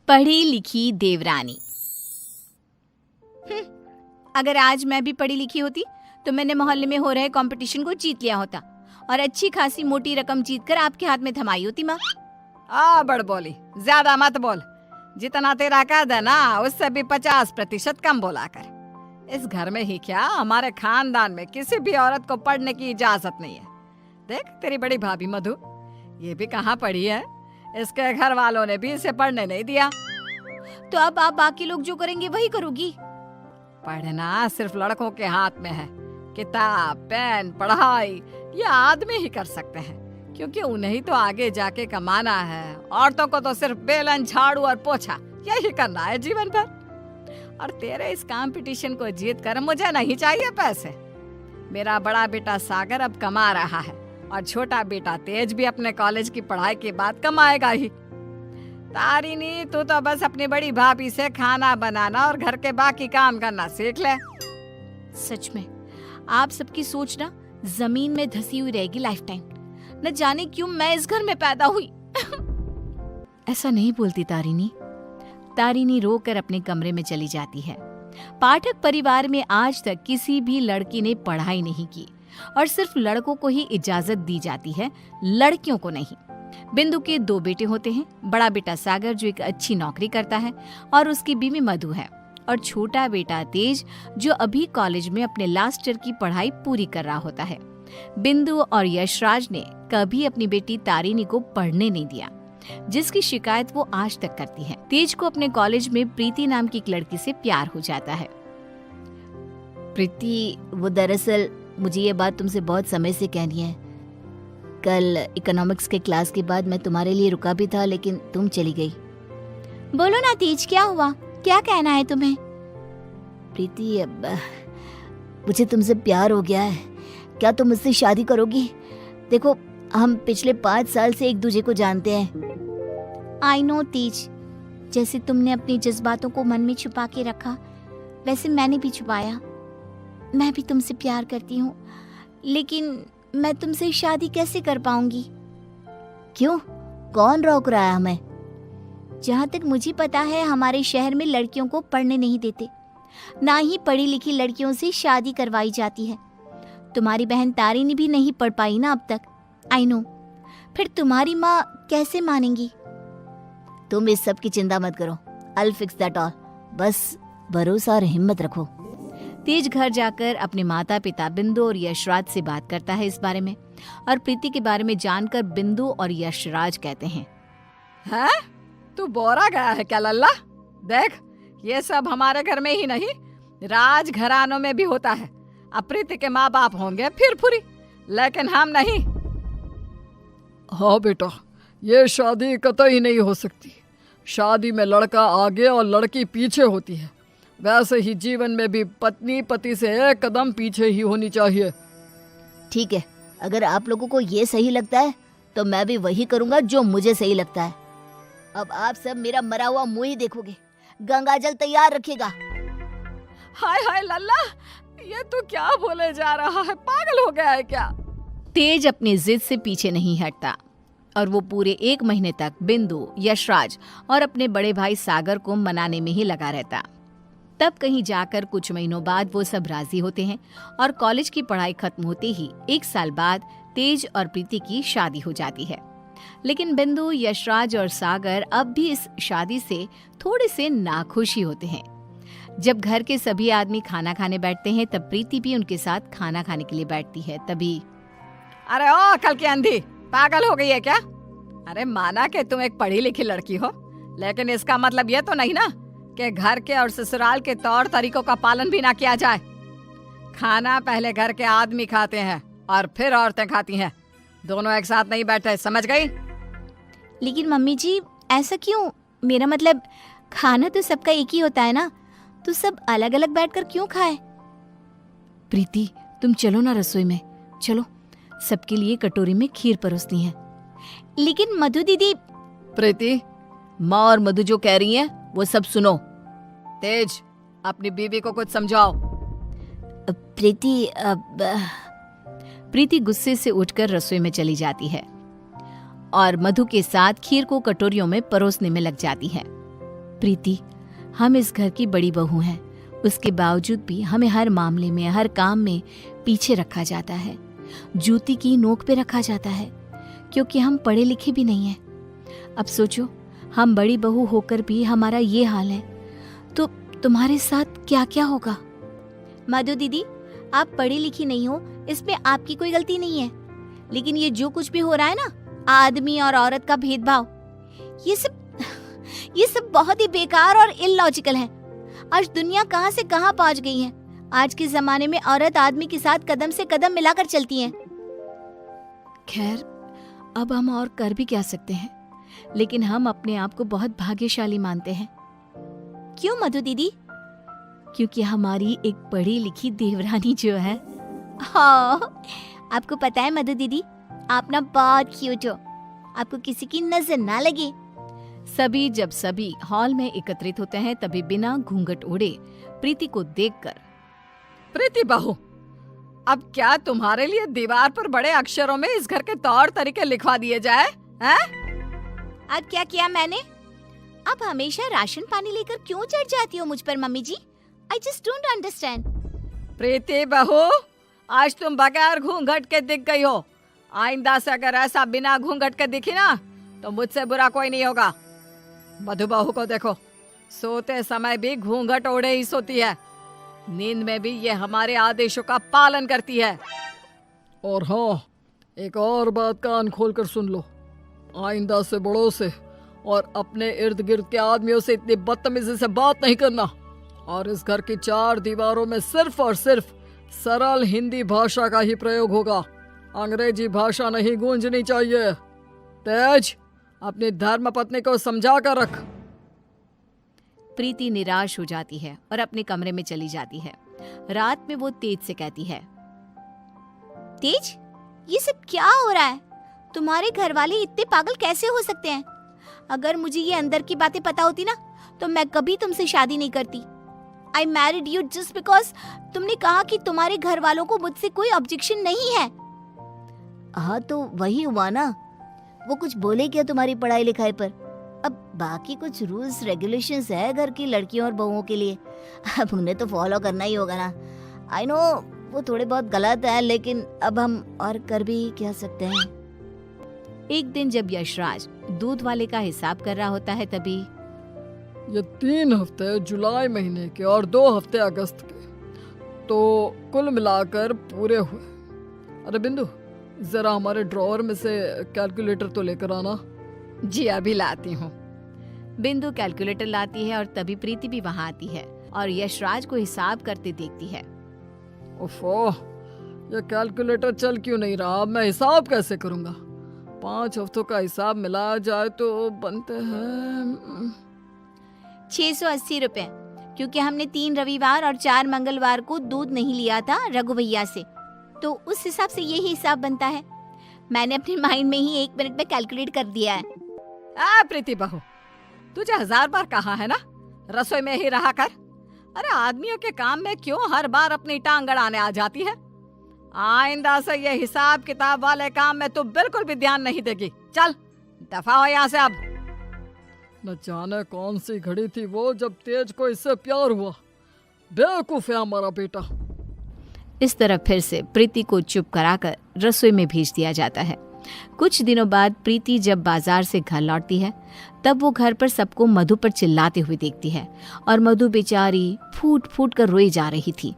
पढ़ी लिखी देवरानी। अगर आज मैं भी पढ़ी लिखी होती तो मैंने मोहल्ले में हो रहे कंपटीशन को जीत लिया होता और अच्छी खासी मोटी रकम जीतकर आपके हाथ में थमाई होती माँ। बड़ बोली, ज्यादा मत बोल। जितना तेरा कद है ना उससे भी 50% कम बोला कर। इस घर में ही क्या, हमारे खानदान में किसी भी औरत को पढ़ने की इजाजत नहीं है। देख तेरी बड़ी भाभी मधु, ये भी कहाँ पढ़ी है, इसके घर वालों ने भी इसे पढ़ने नहीं दिया। तो अब आप बाकी लोग जो करेंगे वही करोगी? पढ़ना सिर्फ लड़कों के हाथ में है। किताब, पेन, पढ़ाई ये आदमी ही कर सकते हैं, क्योंकि उन्हें ही तो आगे जाके कमाना है। औरतों को तो सिर्फ बेलन, झाड़ू और पोछा यही करना है जीवन भर। और तेरे इस कंपटीशन को जीत कर मुझे नहीं चाहिए पैसे। मेरा बड़ा बेटा सागर अब कमा रहा है और छोटा बेटा तेज भी अपने कॉलेज की पढ़ाई के बाद कमाएगा ही। तारिनी, तू तो बस अपनी बड़ी भाभी से खाना बनाना और घर के बाकी काम करना सीख ले। सच में आप सबकी सोच ना जमीन में धसी हुई रहेगी लाइफ टाइम। न जाने क्यों मैं इस घर में पैदा हुई। ऐसा नहीं बोलती तारिनी। तारिनी रोकर अपने कमरे में चली जाती है। पाठक परिवार में आज तक किसी भी लड़की ने पढ़ाई नहीं की और सिर्फ लड़कों को ही इजाजत दी जाती है, लड़कियों को नहीं। बिंदु के 2 बेटे होते हैं। बड़ा बेटा सागर जो एक अच्छी नौकरी करता है और उसकी बीवी मधु है, और छोटा बेटा तेज जो अभी कॉलेज में अपने लास्ट ईयर की पढ़ाई पूरी कर रहा होता है। बिंदु और यशराज ने कभी अपनी बेटी तारिनी को पढ़ने नहीं दिया, जिसकी शिकायत वो आज तक करती है। तेज को अपने कॉलेज में प्रीति नाम की एक लड़की से प्यार हो जाता है। प्रीति, वो दरअसल मुझे ये बात तुमसे बहुत समय से कहनी है। कल इकोनॉमिक्स के क्लास के बाद मैं तुम्हारे लिए रुका भी था, लेकिन तुम चली गई। बोलो ना तेज, क्या हुआ? क्या कहना है तुम्हें? प्रीति, अब मुझे तुमसे प्यार हो गया है। क्या तुम मुझसे शादी करोगी? देखो, हम पिछले 5 साल से एक दूसरे को जानते हैं। आई नो तेज, जैसे तुमने अपनी जज्बातों को मन में छुपा के रखा, वैसे मैंने भी छुपाया। मैं भी तुमसे प्यार करती हूँ, लेकिन मैं तुमसे शादी कैसे कर पाऊंगी? क्यों? कौन रोक रहा है हमें? जहाँ तक मुझे पता है हमारे शहर में लड़कियों को पढ़ने नहीं देते, ना ही पढ़ी लिखी लड़कियों से शादी करवाई जाती है। तुम्हारी बहन तारिनी भी नहीं पढ़ पाई ना अब तक। आई नो, फिर तुम्हारी माँ कैसे मानेंगी? तुम इस सब की चिंता मत करो। I'll fix that all। बस भरोसा और हिम्मत रखो। तेज घर जाकर अपने माता पिता बिंदु और यशराज से बात करता है इस बारे में, और प्रीति के बारे में जानकर बिंदु और यशराज कहते हैं, हैं? तू बोरा गया है क्या लल्ला? देख, ये सब हमारे घर में ही नहीं, राज घरानों में भी होता है। अब प्रीति के माँ बाप होंगे फिर फुरी, लेकिन हम नहीं। हाँ बेटा, ये शादी कतई नहीं हो सकती। शादी में लड़का आगे और लड़की पीछे होती है। वैसे ही जीवन में भी पत्नी पति से एक कदम पीछे ही होनी चाहिए। ठीक है, अगर आप लोगों को ये सही लगता है तो मैं भी वही करूंगा जो मुझे सही लगता है। अब आप सब मेरा मरा हुआ मुंह ही देखोगे। गंगाजल तैयार रखिएगा। हाय हाय लल्ला, ये तू क्या बोले जा रहा है? पागल हो गया है क्या? तेज अपनी जिद से पीछे नहीं हटता और वो पूरे 1 महीने तक बिंदु, यशराज और अपने बड़े भाई सागर को मनाने में ही लगा रहता। तब कहीं जाकर कुछ महीनों बाद वो सब राजी होते हैं और कॉलेज की पढ़ाई खत्म होते ही 1 साल बाद तेज और प्रीति की शादी हो जाती है। लेकिन बिंदु, यशराज और सागर अब भी इस शादी से थोड़े से नाखुश ही होते हैं। जब घर के सभी आदमी खाना खाने बैठते हैं तब प्रीति भी उनके साथ खाना खाने के लिए बैठती है। तभी, अरे ओ कल की अंधी, पागल हो गई है क्या? अरे माना कि तुम एक पढ़ी लिखी लड़की हो, लेकिन इसका मतलब ये तो नहीं ना कि घर के और ससुराल के तौर तरीकों का पालन भी ना किया जाए। खाना पहले घर के आदमी खाते हैं और फिर औरतें खाती हैं, दोनों एक साथ नहीं बैठे, समझ गई? लेकिन मम्मी जी, ऐसा क्यों? मेरा मतलब खाना तो सबका एक ही होता है ना, तो सब अलग अलग बैठकर क्यों खाए? प्रीति, तुम चलो ना रसोई में, चलो, सबके लिए कटोरी में खीर परोसनी है। लेकिन मधु दीदी। प्रीति, माँ और मधु जो कह रही हैं वो सब सुनो। तेज, अपनी बीवी को कुछ समझाओ। प्रीति, प्रीति गुस्से से उठकर रसोई में चली जाती है और मधु के साथ खीर को कटोरियों में परोसने में लग जाती है। प्रीति, हम इस घर की बड़ी बहू हैं, उसके बावजूद भी हमें हर मामले में, हर काम में पीछे रखा जाता है, जूती की नोक पे रखा जाता है, क्योंकि हम पढ़े लिखे भी नहीं हैं। अब सोचो, हम बड़ी बहू होकर भी हमारा ये हाल है, तो तुम्हारे साथ क्या क्या होगा। मधु दीदी, आप पढ़ी लिखी नहीं हो, इसमें आपकी कोई गलती नहीं है, लेकिन ये जो कुछ भी हो रहा है ना, आदमी और औरत का भेदभाव, ये सब बहुत ही बेकार और इलॉजिकल है। आज दुनिया कहां से कहां पहुंच गई है। आज के जमाने में औरत आदमी के साथ कदम से कदम मिलाकर चलती हैं। खैर, अब हम और कर भी क्या सकते हैं, लेकिन हम अपने आप को बहुत भाग्यशाली मानते हैं। क्यों मधु दीदी? क्योंकि हमारी एक पढ़ी लिखी देवरानी जो है। हाँ, आपको पता है मधु दीदी, आप ना बहुत क्यूट हो, आपको किसी की नजर ना लगे। जब सभी हॉल में एकत्रित होते हैं, तभी बिना घूंघट ओढ़े प्रीति को देखकर, प्रीति बहू, अब क्या तुम्हारे लिए दीवार पर बड़े अक्षरों में इस घर के तौर तरीके लिखवा दिए जाए हैं? अब क्या किया मैंने? आप हमेशा राशन पानी लेकर क्यों चढ़ जाती हो मुझ पर मम्मी जी? I just don't understand. Preeti बहू, आज तुम बगैर घूंघट के दिख गई हो। आइंदा से अगर ऐसा बिना घूंघट के दिखी ना, तो मुझसे बुरा कोई नहीं होगा। मधु बहू को देखो, सोते समय भी घूंघट ओढ़े ही सोती है, नींद में भी ये हमारे आदेशों का पालन करती है। और हाँ, एक और बात कान खोल कर सुन लो, आइंदा से बड़ों से और अपने इर्द गिर्द के आदमियों से इतनी बदतमीजी से बात नहीं करना, और इस घर की 4 दीवारों में सिर्फ और सिर्फ सरल हिंदी भाषा का ही प्रयोग होगा। अंग्रेजी भाषा नहीं गूंजनी चाहिए। तेज, अपनी धर्म पत्नी को समझा कर रख। प्रीति निराश हो जाती है और अपने कमरे में चली जाती है। रात में वो तेज से कहती है, तेज, ये सब क्या हो रहा है? तुम्हारे घर वाले इतने पागल कैसे हो सकते हैं? अगर मुझे ये अंदर की बातें पता होती ना, तो मैं कभी तुमसे शादी नहीं करती। I married you just because तुमने कहा कि तुम्हारे घर वालों को मुझसे कोई ऑब्जेक्शन नहीं है। हाँ, तो वही हुआ ना, वो कुछ बोले क्या तुम्हारी पढ़ाई लिखाई पर? अब बाकी कुछ रूल्स रेगुलेशंस है घर की लड़कियों और बहुओं के लिए, अब उन्हें तो फॉलो करना ही होगा ना। आई नो वो थोड़े बहुत गलत है, लेकिन अब हम और कर भी क्या सकते हैं। एक दिन जब यशराज दूध वाले का हिसाब कर रहा होता है, तभी ये 3 हफ्ते जुलाई महीने के और 2 हफ्ते अगस्त के, तो कुल मिलाकर पूरे हुए। अरे बिंदु, जरा हमारे ड्रॉअर में से कैलकुलेटर तो लेकर आना। जी अभी लाती हूँ। बिंदु कैलकुलेटर लाती है और तभी प्रीति भी वहां आती है और यशराज को हिसाब करते देखती है। ओफो, ये कैलकुलेटर चल क्यों नहीं रहा? मैं हिसाब कैसे करूंगा? 5 हफ्तों का हिसाब मिलाया जाए तो बनते हैं 680 रुपए, क्योंकि हमने 3 रविवार और 4 मंगलवार को दूध नहीं लिया था रघु भैया से, तो उस हिसाब से यही हिसाब बनता है। मैंने अपने माइंड में ही 1 मिनट में कैलकुलेट कर दिया है। प्रीति बहू, तुझे 1000 बार कहा है ना, रसोई में ही रहा कर। अरे आदमियों के काम में क्यों हर बार अपनी टांग अड़ाने आ जाती है? आइंदा से ये हिसाब किताब वाले काम में तू बिल्कुल भी ध्यान नहीं देगी। चल दफा हो यहाँ से अब। न जाने कौन सी घड़ी थी वो जब तेज को इससे प्यार हुआ। बेवकूफ है हमारा बेटा। इस तरह फिर से प्रीति को चुप कराकर रसोई में भेज दिया जाता है। कुछ दिनों बाद प्रीति जब बाजार से घर लौटती है, तब वो घर पर सबको मधु पर चिल्लाते हुए देखती है और मधु बेचारी फूट फूट कर रोई जा रही थी।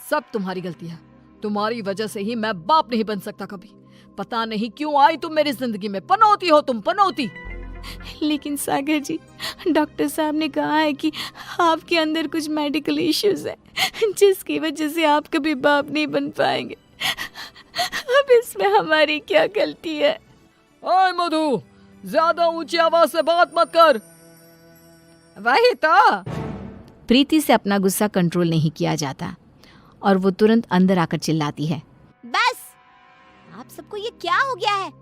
सब तुम्हारी गलती है, तुम्हारी वजह से ही मैं बाप नहीं बन सकता कभी। पता नहीं क्यों आई तुम मेरी जिंदगी में, पनौती हो तुम, पनौती। लेकिन सागर जी, डॉक्टर साहब ने कहा है कि आपके अंदर कुछ मेडिकल इश्यूज है, जिसकी वजह से आप कभी बाप नहीं बन पाएंगे। अब इसमें हमारी क्या गलती है? ओए मधु, ज्यादा ऊंची आवाज से बात मत कर। वही तो। प्रीति से अपना गुस्सा कंट्रोल नहीं किया जाता और वो तुरंत अंदर आकर चिल्लाती है, बस, आप सबको ये क्या हो गया है?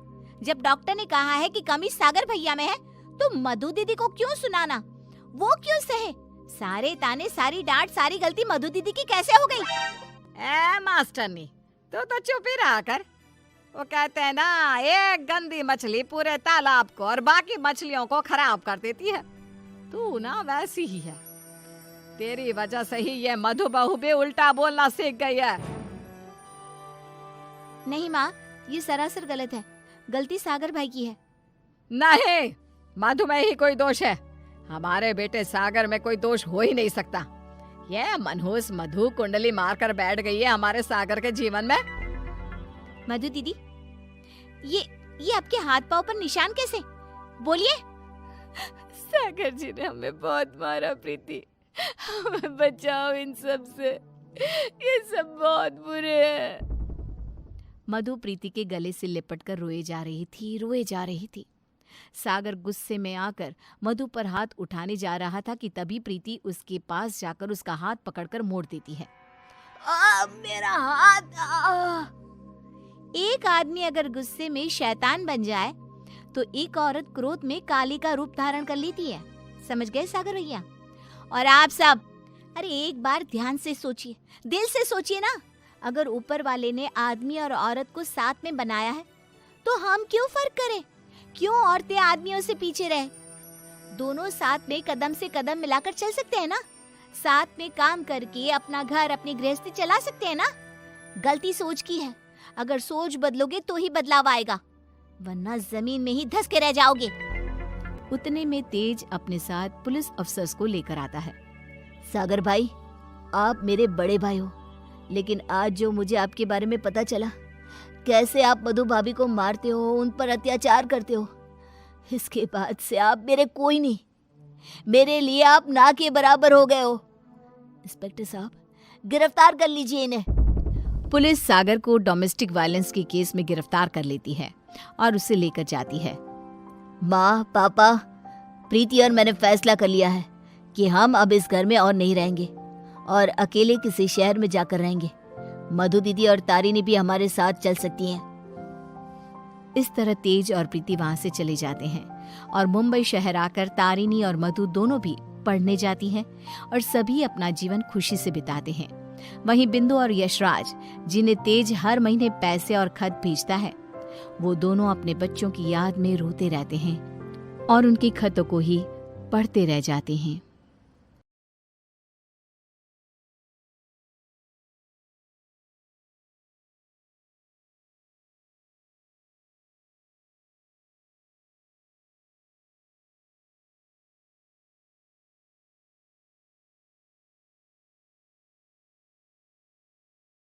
जब डॉक्टर ने कहा है कि कमी सागर भैया में है, तो मधु दीदी को क्यों सुनाना? वो क्यों सहे? सारे ताने, सारी डांट, सारी गलती मधु दीदी की कैसे हो गई? मास्टरनी, तो चुप ही रहा कर। वो कहते हैं ना, एक गंदी मछली पूरे तालाब को और बाकी मछलियों को खराब कर देती है। तू ना वैसी ही है। तेरी वजह से ही ये मधु बहू भी उल्टा बोलना सीख गई है। नहीं माँ, ये सरासर गलत है। गलती सागर भाई की है। नहीं, मधु में ही कोई दोष है। हमारे बेटे सागर में कोई दोष हो ही नहीं सकता। ये मनहूस मधु कुंडली मारकर बैठ गई है हमारे सागर के जीवन में। मधु दीदी, ये आपके हाथ पाँव पर निशान कैसे? बोलिए। सागर जी ने हमें बहुत मारा प्रीति, हमें बचाओ इन सब से, ये सब बहुत बुरे हैं। मधु प्रीति के गले से लिपटकर रोए जा रही थी। सागर गुस्से में आकर मधु पर हाथ उठाने जा रहा था कि तभी प्रीति उसके पास जाकर उसका हाथ पकड़कर मोड़ देती है। मेरा हाथ। एक आदमी अगर गुस्से में शैतान बन जाए तो एक औरत क्रोध में काली का रूप धारण कर लेती है। समझ गए सागर भैया? और आप सब, अरे एक बार ध्यान से सोचिए, दिल से सोचिए ना। अगर ऊपर वाले ने आदमी और औरत को साथ में बनाया है तो हम क्यों फर्क करें? क्यों औरतें आदमियों से पीछे रहे? दोनों साथ में कदम से कदम मिलाकर चल सकते हैं ना। साथ में काम करके अपना घर, अपनी गृहस्थी चला सकते हैं ना। गलती सोच की है। अगर सोच बदलोगे तो ही बदलाव आएगा, वरना जमीन में ही धंस के रह जाओगे। उतने में तेज अपने साथ पुलिस अफसर्स को लेकर आता है। सागर भाई, आप मेरे बड़े भाई हो, लेकिन आज जो मुझे आपके बारे में पता चला, कैसे आप मधु भाभी को मारते हो, उन पर अत्याचार करते हो, इसके बाद से आप मेरे कोई नहीं। मेरे लिए आप ना के बराबर हो गए हो। इंस्पेक्टर साहब, गिरफ्तार कर लीजिए इन्हें। पुलिस सागर को डोमेस्टिक वायलेंस के केस में गिरफ्तार कर लेती है और उसे लेकर जाती है। माँ, पापा, प्रीति और मैंने फैसला कर लिया है कि हम अब इस घर में और नहीं रहेंगे और अकेले किसी शहर में जाकर रहेंगे। मधु दीदी और तारिनी भी हमारे साथ चल सकती हैं। इस तरह तेज और प्रीति वहां से चले जाते हैं और मुंबई शहर आकर तारिनी और मधु दोनों भी पढ़ने जाती हैं और सभी अपना जीवन खुशी से बिताते हैं। वहीं बिंदु और यशराज, जिन्हें तेज हर महीने पैसे और खत भेजता है, वो दोनों अपने बच्चों की याद में रोते रहते हैं और उनके खतों को ही पढ़ते रह जाते हैं।